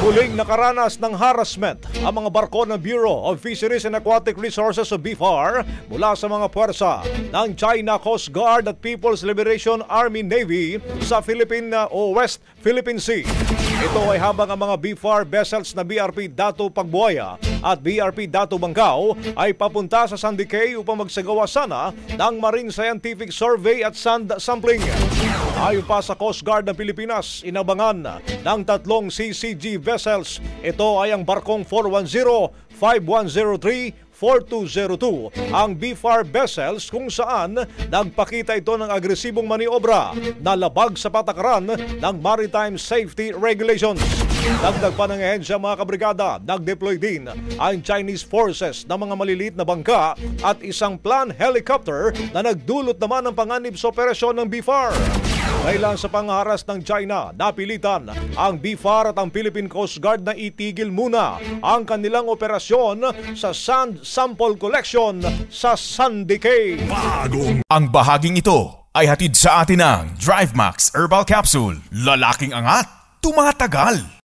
Muling nakaranas ng harassment ang mga barko ng Bureau of Fisheries and Aquatic Resources o BFAR mula sa mga puwersa ng China Coast Guard at People's Liberation Army Navy sa West Philippine Sea. Ito ay habang ang mga BFAR vessels na BRP Dato Pagbuaya at BRP Dato Bangkao ay papunta sa Sandikay upang magsagawa sana ng Marine Scientific Survey at sand sampling. Ayon pa sa Coast Guard ng Pilipinas, inabangan ng tatlong CCG vessels. Ito ay ang barkong 410, 5103, 4202 ang BFAR vessels kung saan nagpakita ito ng agresibong maniobra na labag sa patakaran ng Maritime Safety Regulations. Dagdag pa ng ehensya mga kabrigada, nag-deploy din ang Chinese forces ng mga maliliit na bangka at isang plan helicopter na nagdulot naman ng panganib sa operasyon ng BFAR. Kailan sa pangharas ng China, napilitan ang BFAR at ang Philippine Coast Guard na itigil muna ang kanilang operasyon sa sand sample collection sa Sandikay. Ang bahaging ito ay hatid sa atin ng DriveMax Herbal Capsule. Lalaking angat, tumatagal.